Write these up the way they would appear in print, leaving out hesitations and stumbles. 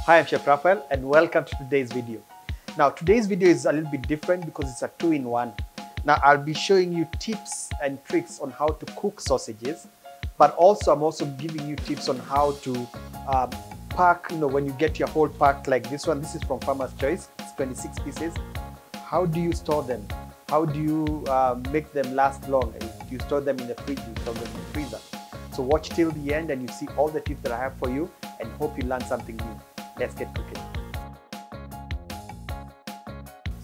Hi, I'm Chef Raphael and welcome to today's video. Now today's video is a little bit different because it's a two-in-one. Now I'll be showing you tips and tricks on how to cook sausages, but also I'm also giving you tips on how to pack, when you get your whole pack like this one. This is from Farmer's Choice, it's 26 pieces. How do you store them? How do you make them last long? Do you store them in the fridge? Do you store them in the freezer? So watch till the end and you see all the tips that I have for you and hope you learn something new. Let's get cooking.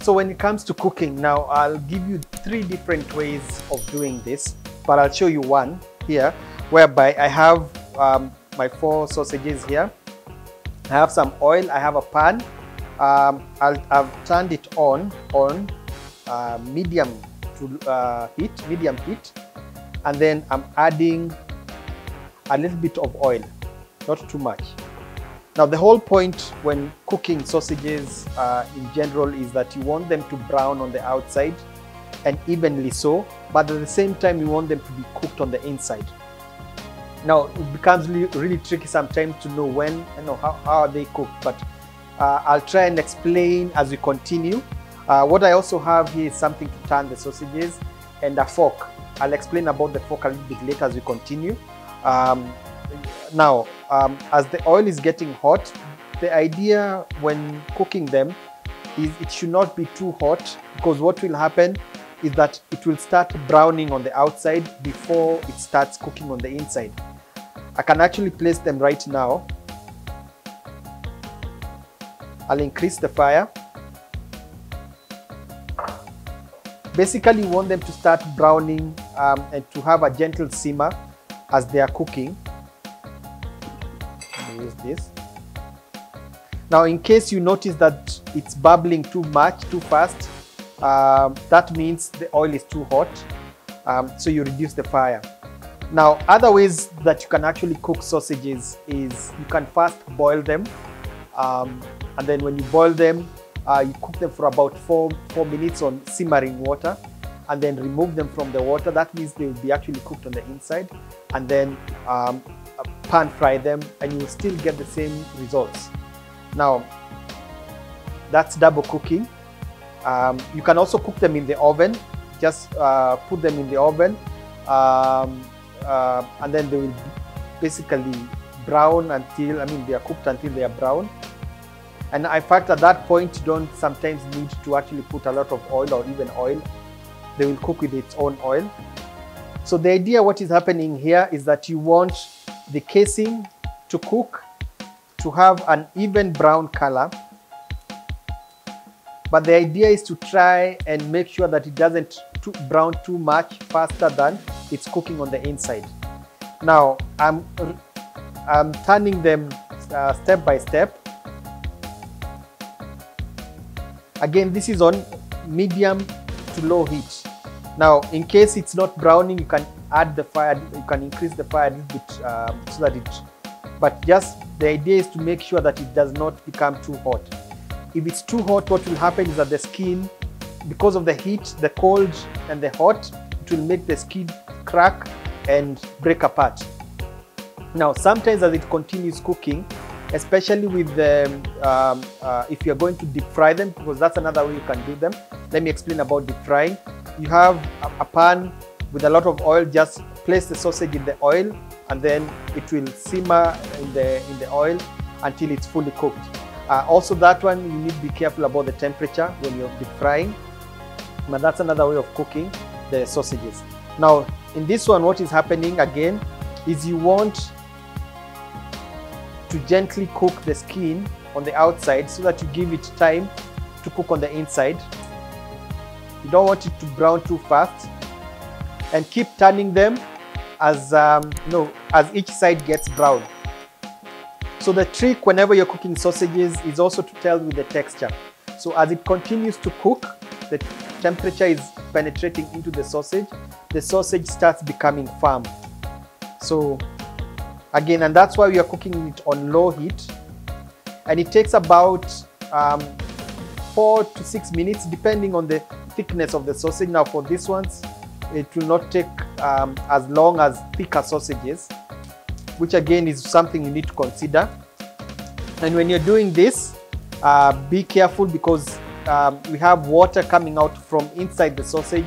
So when it comes to cooking, now I'll give you 3 different ways of doing this, but I'll show you one here whereby I have my 4 sausages here. I have some oil, I have a pan. I've turned it on medium heat, and then I'm adding a little bit of oil, not too much. Now the whole point when cooking sausages in general is that you want them to brown on the outside and evenly so, but at the same time you want them to be cooked on the inside. Now it becomes really tricky sometimes to know when, how are they cooked, but I'll try and explain as we continue. What I also have here is something to turn the sausages and a fork. I'll explain about the fork a little bit later as we continue. Now, as the oil is getting hot, the idea when cooking them is it should not be too hot, because what will happen is that it will start browning on the outside before it starts cooking on the inside. I can actually place them right now. I'll increase the fire. Basically, you want them to start browning and to have a gentle simmer as they are cooking. Use this. Now in case you notice that it's bubbling too much, too fast, that means the oil is too hot, so you reduce the fire. Now other ways that you can actually cook sausages is you can first boil them, and then when you boil them, you cook them for about 4 minutes on simmering water, and then remove them from the water. That means they will be actually cooked on the inside, and then pan fry them and you will still get the same results. Now that's double cooking. You can also cook them in the oven. Just put them in the oven and then they will basically brown until, they are cooked until they are brown. And in fact at that point you don't sometimes need to actually put a lot of oil or even oil. They will cook with its own oil. So the idea, what is happening here is that you want the casing to cook, to have an even brown color, but the idea is to try and make sure that it doesn't brown too much faster than it's cooking on the inside. Now I'm turning them step by step. Again, this is on medium to low heat. Now in case it's not browning, you can add the fire, you can increase the fire a little bit so that but just the idea is to make sure that it does not become too hot. If it's too hot, what will happen is that the skin, because of the heat, the cold and the hot, it will make the skin crack and break apart. Now sometimes as it continues cooking, especially with the if you're going to deep fry them, because that's another way you can do them. Let me explain about deep frying. You have a pan with a lot of oil. Just place the sausage in the oil and then it will simmer in the oil until it's fully cooked. Also that one, you need to be careful about the temperature when you're deep frying, but that's another way of cooking the sausages. Now in this one, what is happening again is you want to gently cook the skin on the outside so that you give it time to cook on the inside. You don't want it to brown too fast, and keep turning them as as each side gets brown. So the trick whenever you're cooking sausages is also to tell with the texture. So as it continues to cook, the temperature is penetrating into the sausage starts becoming firm. So again, and that's why we are cooking it on low heat, and it takes about 4 to 6 minutes depending on the thickness of the sausage. Now for these ones, it will not take as long as thicker sausages, which again is something you need to consider. And when you're doing this, be careful because we have water coming out from inside the sausage,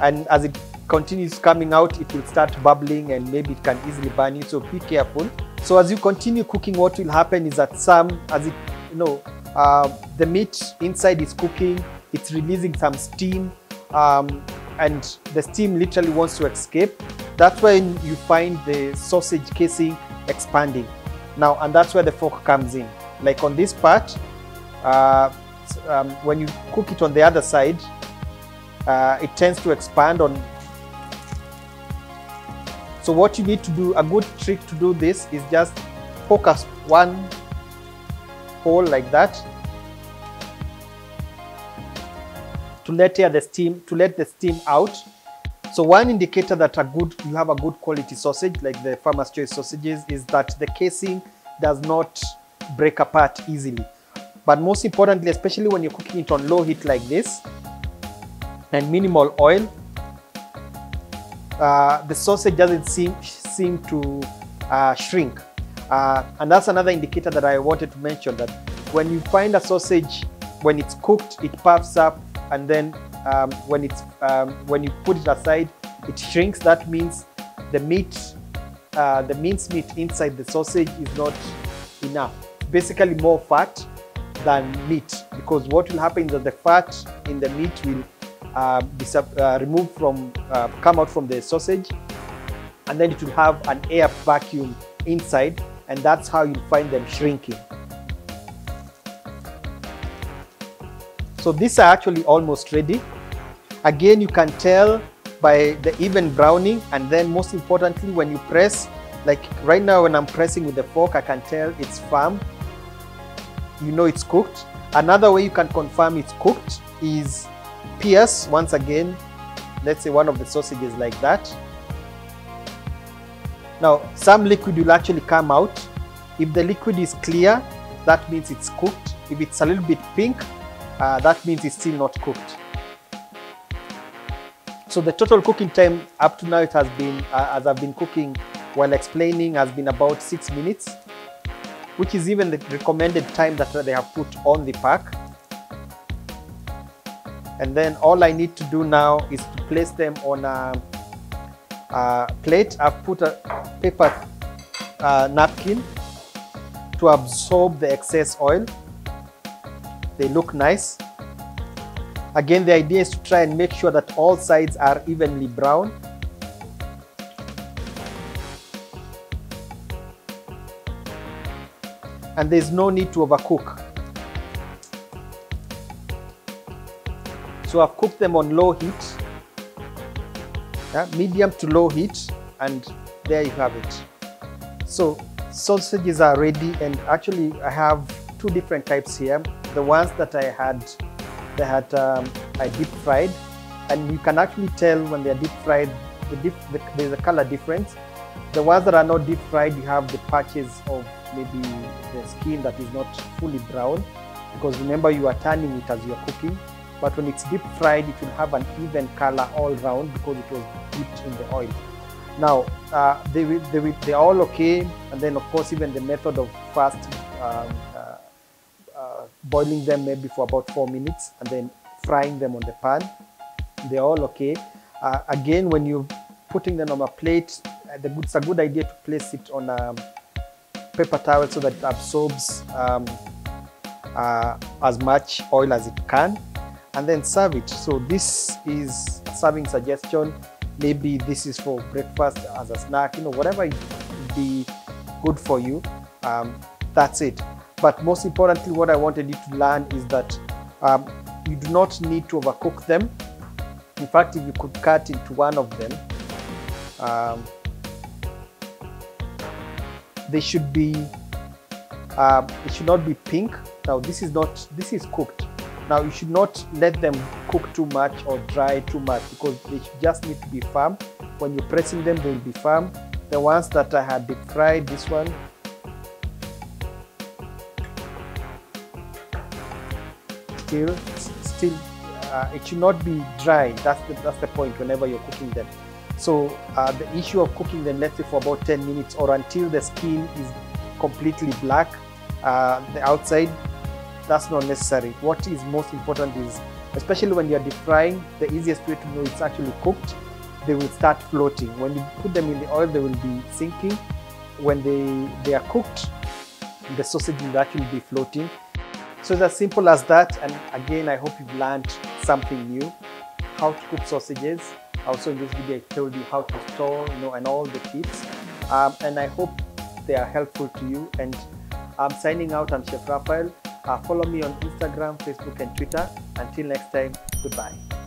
and as it continues coming out, it will start bubbling and maybe it can easily burn you, so be careful. So as you continue cooking, what will happen is that the meat inside is cooking, it's releasing some steam, and the steam literally wants to escape. That's when you find the sausage casing expanding. Now, and that's where the fork comes in. Like on this part, when you cook it on the other side, it tends to expand on. So what you need to do, a good trick to do this is just poke one hole like that to let the steam out. So one indicator that you have a good quality sausage, like the Farmer's Choice sausages, is that the casing does not break apart easily. But most importantly, especially when you're cooking it on low heat like this and minimal oil, the sausage doesn't seem to shrink. And that's another indicator that I wanted to mention, that when you find a sausage, when it's cooked, it puffs up, and then when you put it aside, it shrinks. That means the minced meat inside the sausage is not enough. Basically more fat than meat, because what will happen is that the fat in the meat will come out from the sausage, and then it will have an air vacuum inside, and that's how you'll find them shrinking. So these are actually almost ready. Again, you can tell by the even browning, and then most importantly, when you press, like right now when I'm pressing with the fork, I can tell it's firm. You know it's cooked. Another way you can confirm it's cooked is pierce once again, let's say one of the sausages like that. Now some liquid will actually come out. If the liquid is clear, that means it's cooked. If it's a little bit pink, that means it's still not cooked. So the total cooking time up to now, it has been, as I've been cooking while explaining, has been about 6 minutes, which is even the recommended time that they have put on the pack. And then all I need to do now is to place them on a plate. I've put a paper napkin to absorb the excess oil. They look nice. Again, the idea is to try and make sure that all sides are evenly brown. And there's no need to overcook. So I've cooked them on low heat, medium to low heat, and there you have it. So sausages are ready, and actually I have two different types here. The ones that I deep fried, and you can actually tell when they are deep fried, there's a color difference. The ones that are not deep fried, you have the patches of maybe the skin that is not fully brown, because remember you are turning it as you are cooking. But when it's deep fried, it will have an even color all round because it was dipped in the oil. Now they're all okay, and then of course even the method of first boiling them maybe for about 4 minutes and then frying them on the pan, they're all okay. Again, when you're putting them on a plate, it's a good idea to place it on a paper towel so that it absorbs as much oil as it can, and then serve it. So this is a serving suggestion. Maybe this is for breakfast, as a snack, whatever it would be good for you. That's it. But most importantly, what I wanted you to learn is that you do not need to overcook them. In fact, if you could cut into one of them, they should be, it should not be pink. Now this is cooked. Now you should not let them cook too much or dry too much, because they just need to be firm. When you're pressing them, they will be firm. The ones that I had deep fried, this one, still it should not be dry. That's the point whenever you're cooking them. So the issue of cooking them, let's say for about 10 minutes or until the skin is completely black, the outside, that's not necessary. What is most important is, especially when you're deep frying, the easiest way to know it's actually cooked, they will start floating. When you put them in the oil, they will be sinking. When they are cooked, the sausage will actually be floating. So it's as simple as that. And again, I hope you've learned something new, how to cook sausages. Also in this video, I told you how to store, and all the tips. And I hope they are helpful to you. And I'm signing out. I'm Chef Raphael. Follow me on Instagram, Facebook, and Twitter. Until next time, goodbye.